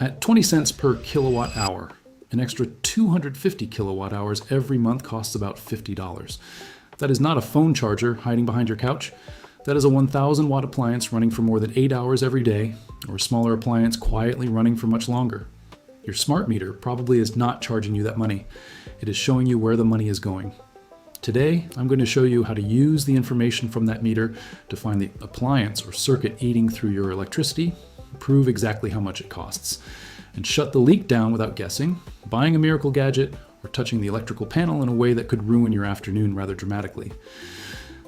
At 20 cents per kilowatt hour, an extra 250 kilowatt hours every month costs about $50. That is not a phone charger hiding behind your couch. That is a 1,000 watt appliance running for more than 8 hours every day, or a smaller appliance quietly running for much longer. Your smart meter probably is not charging you that money. It is showing you where the money is going. Today, I'm going to show you how to use the information from that meter to find the appliance or circuit eating through your electricity, prove exactly how much it costs, and shut the leak down without guessing, buying a miracle gadget, or touching the electrical panel in a way that could ruin your afternoon rather dramatically.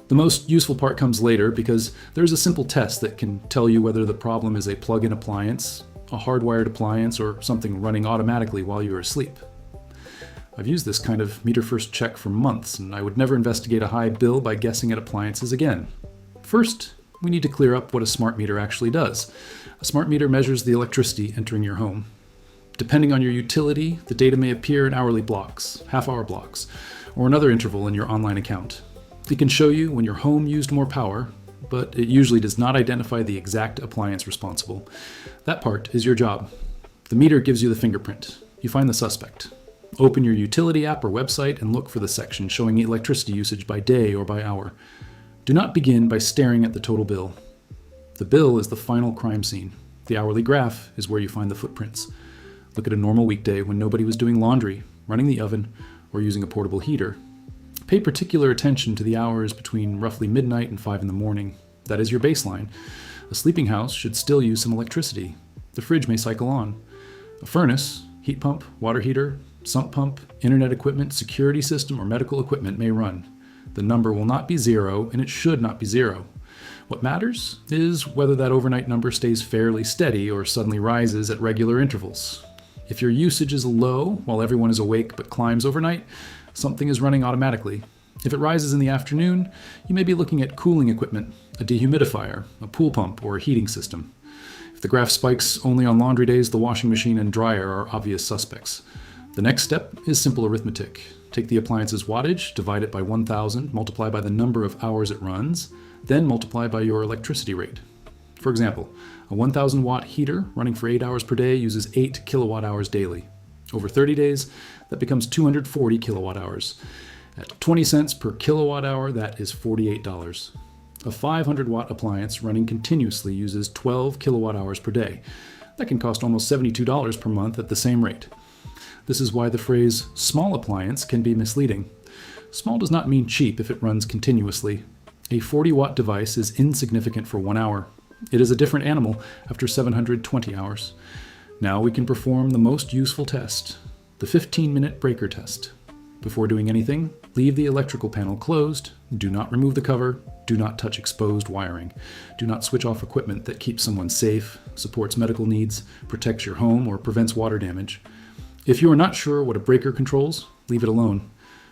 The most useful part comes later because there's a simple test that can tell you whether the problem is a plug-in appliance, a hardwired appliance, or something running automatically while you're asleep. I've used this kind of meter first check for months, and I would never investigate a high bill by guessing at appliances again. First, we need to clear up what a smart meter actually does. A smart meter measures the electricity entering your home. Depending on your utility, the data may appear in hourly blocks, half-hour blocks, or another interval in your online account. It can show you when your home used more power, but it usually does not identify the exact appliance responsible. That part is your job. The meter gives you the fingerprint. You find the suspect. Open your utility app or website and look for the section showing electricity usage by day or by hour. Do not begin by staring at the total bill. The bill is the final crime scene. The hourly graph is where you find the footprints. Look at a normal weekday when nobody was doing laundry, running the oven, or using a portable heater. Pay particular attention to the hours between roughly midnight and 5 in the morning. That is your baseline. A sleeping house should still use some electricity. The fridge may cycle on. A furnace, heat pump, water heater, sump pump, internet equipment, security system, or medical equipment may run. The number will not be 0, and it should not be 0. What matters is whether that overnight number stays fairly steady or suddenly rises at regular intervals. If your usage is low while everyone is awake but climbs overnight, something is running automatically. If it rises in the afternoon, you may be looking at cooling equipment, a dehumidifier, a pool pump, or a heating system. If the graph spikes only on laundry days, the washing machine and dryer are obvious suspects. The next step is simple arithmetic. Take the appliance's wattage, divide it by 1,000, multiply by the number of hours it runs, then multiply by your electricity rate. For example, a 1,000 watt heater running for 8 hours per day uses 8 kilowatt hours daily. Over 30 days, that becomes 240 kilowatt hours. At 20 cents per kilowatt hour, that is $48. A 500 watt appliance running continuously uses 12 kilowatt hours per day. That can cost almost $72 per month at the same rate. This is why the phrase small appliance can be misleading. Small does not mean cheap if it runs continuously. A 40 watt device is insignificant for 1 hour. It is a different animal after 720 hours. Now we can perform the most useful test, the 15-minute breaker test. Before doing anything, leave the electrical panel closed, do not remove the cover, do not touch exposed wiring, do not switch off equipment that keeps someone safe, supports medical needs, protects your home, or prevents water damage. If you are not sure what a breaker controls, leave it alone.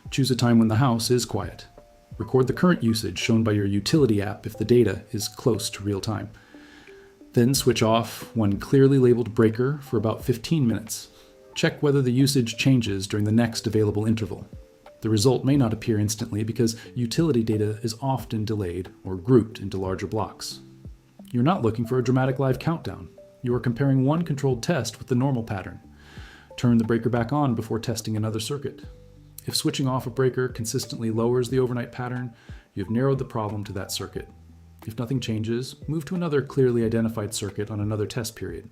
Choose a time when the house is quiet. Record the current usage shown by your utility app if the data is close to real time. Then switch off one clearly labeled breaker for about 15 minutes. Check whether the usage changes during the next available interval. The result may not appear instantly because utility data is often delayed or grouped into larger blocks. You're not looking for a dramatic live countdown. You are comparing one controlled test with the normal pattern. Turn the breaker back on before testing another circuit. If switching off a breaker consistently lowers the overnight pattern, you've narrowed the problem to that circuit. If nothing changes, move to another clearly identified circuit on another test period.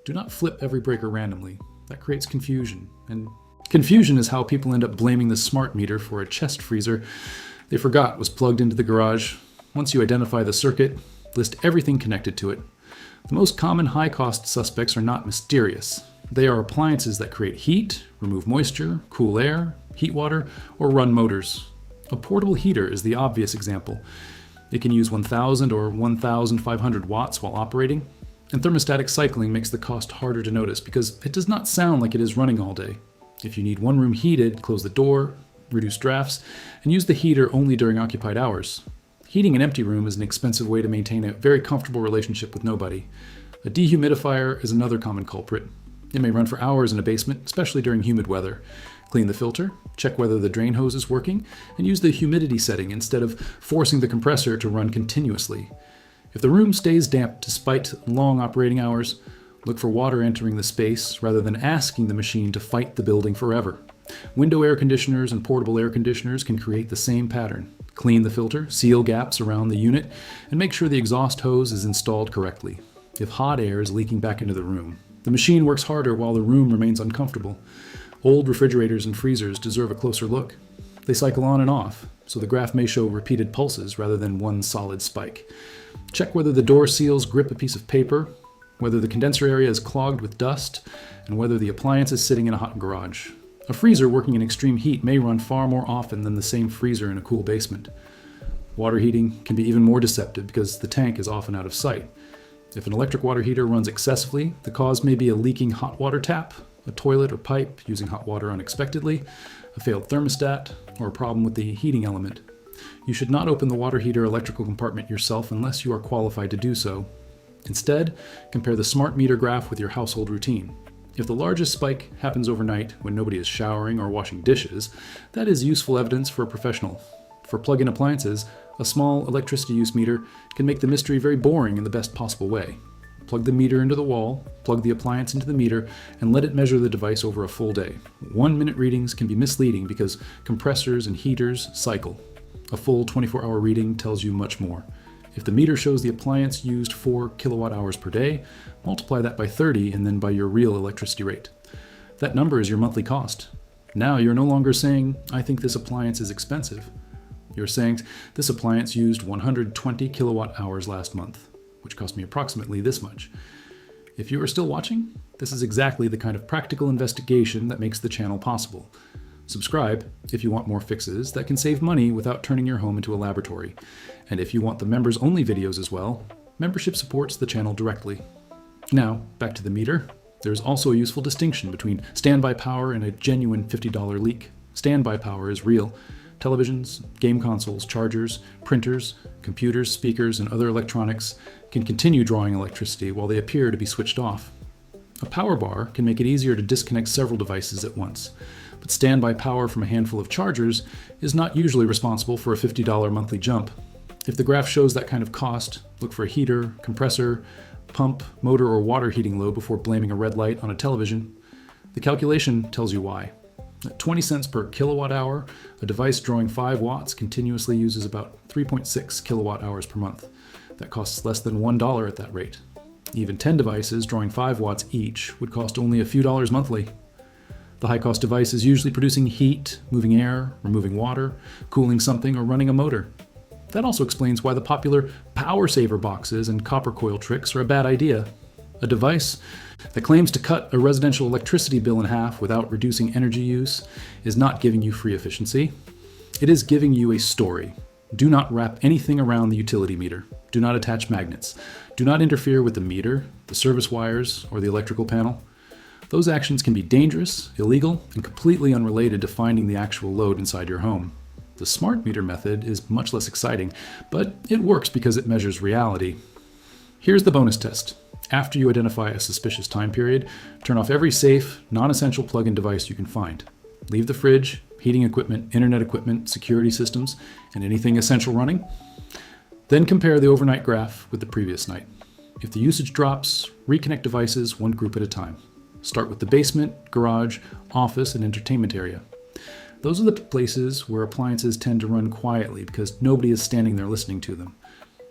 Do not flip every breaker randomly. That creates confusion. And confusion is how people end up blaming the smart meter for a chest freezer they forgot was plugged into the garage. Once you identify the circuit, list everything connected to it. The most common high-cost suspects are not mysterious. They are appliances that create heat, remove moisture, cool air, heat water, or run motors. A portable heater is the obvious example. It can use 1,000 or 1,500 watts while operating, and thermostatic cycling makes the cost harder to notice because it does not sound like it is running all day. If you need one room heated, close the door, reduce drafts, and use the heater only during occupied hours. Heating an empty room is an expensive way to maintain a very comfortable relationship with nobody. A dehumidifier is another common culprit. It may run for hours in a basement, especially during humid weather. Clean the filter, check whether the drain hose is working, and use the humidity setting instead of forcing the compressor to run continuously. If the room stays damp despite long operating hours, Look for water entering the space rather than asking the machine to fight the building forever. Window air conditioners and portable air conditioners can create the same pattern. Clean the filter, seal gaps around the unit, and make sure the exhaust hose is installed correctly. If hot air is leaking back into the room, the machine works harder while the room remains uncomfortable. Old refrigerators and freezers deserve a closer look. They cycle on and off, so the graph may show repeated pulses rather than one solid spike. Check whether the door seals grip a piece of paper, whether the condenser area is clogged with dust, and whether the appliance is sitting in a hot garage. A freezer working in extreme heat may run far more often than the same freezer in a cool basement. Water heating can be even more deceptive because the tank is often out of sight. If an electric water heater runs excessively, the cause may be a leaking hot water tap, a toilet or pipe using hot water unexpectedly, a failed thermostat, or a problem with the heating element. You should not open the water heater electrical compartment yourself unless you are qualified to do so. Instead, compare the smart meter graph with your household routine. If the largest spike happens overnight when nobody is showering or washing dishes, that is useful evidence for a professional. For plug-in appliances, a small electricity use meter can make the mystery very boring in the best possible way. Plug the meter into the wall, plug the appliance into the meter, and let it measure the device over a full day. 1-minute readings can be misleading because compressors and heaters cycle. A full 24-hour reading tells you much more. If the meter shows the appliance used 4 kilowatt hours per day, multiply that by 30 and then by your real electricity rate. That number is your monthly cost. Now you're no longer saying, I think this appliance is expensive. You're saying, this appliance used 120 kilowatt hours last month, which cost me approximately this much. If you are still watching, this is exactly the kind of practical investigation that makes the channel possible. Subscribe if you want more fixes that can save money without turning your home into a laboratory. And if you want the members-only videos as well, membership supports the channel directly. Now, back to the meter. There's also a useful distinction between standby power and a genuine $50 leak. Standby power is real. Televisions, game consoles, chargers, printers, computers, speakers, and other electronics can continue drawing electricity while they appear to be switched off. A power bar can make it easier to disconnect several devices at once. But standby power from a handful of chargers is not usually responsible for a $50 monthly jump. If the graph shows that kind of cost, look for a heater, compressor, pump, motor, or water heating load before blaming a red light on a television. The calculation tells you why. At 20 cents per kilowatt hour, a device drawing 5 watts continuously uses about 3.6 kilowatt hours per month. That costs less than $1 at that rate. Even 10 devices drawing 5 watts each would cost only a few dollars monthly. The high-cost device is usually producing heat, moving air, removing water, cooling something, or running a motor. That also explains why the popular power saver boxes and copper coil tricks are a bad idea. A device that claims to cut a residential electricity bill in half without reducing energy use is not giving you free efficiency. It is giving you a story. Do not wrap anything around the utility meter. Do not attach magnets. Do not interfere with the meter, the service wires, or the electrical panel. Those actions can be dangerous, illegal, and completely unrelated to finding the actual load inside your home. The smart meter method is much less exciting, but it works because it measures reality. Here's the bonus test. After you identify a suspicious time period, turn off every safe, non-essential plug-in device you can find. Leave the fridge, heating equipment, internet equipment, security systems, and anything essential running. Then compare the overnight graph with the previous night. If the usage drops, reconnect devices one group at a time. Start with the basement, garage, office, and entertainment area. Those are the places where appliances tend to run quietly because nobody is standing there listening to them.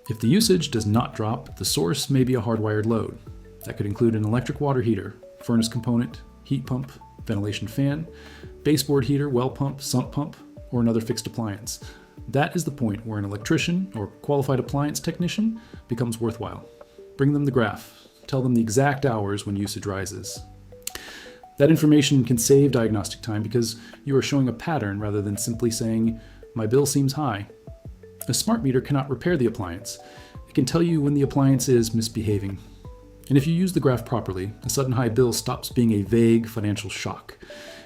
If the usage does not drop, the source may be a hardwired load. That could include an electric water heater, furnace component, heat pump, ventilation fan, baseboard heater, well pump, sump pump, or another fixed appliance. That is the point where an electrician or qualified appliance technician becomes worthwhile. Bring them the graph. Tell them the exact hours when usage rises. That information can save diagnostic time because you are showing a pattern rather than simply saying, my bill seems high. A smart meter cannot repair the appliance. It can tell you when the appliance is misbehaving. And if you use the graph properly, a sudden high bill stops being a vague financial shock.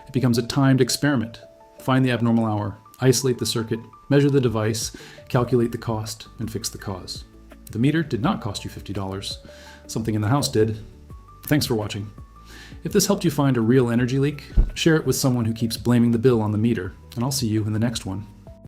It becomes a timed experiment. Find the abnormal hour, isolate the circuit, measure the device, calculate the cost, and fix the cause. The meter did not cost you $50. Something in the house did. Thanks for watching. If this helped you find a real energy leak, share it with someone who keeps blaming the bill on the meter, and I'll see you in the next one.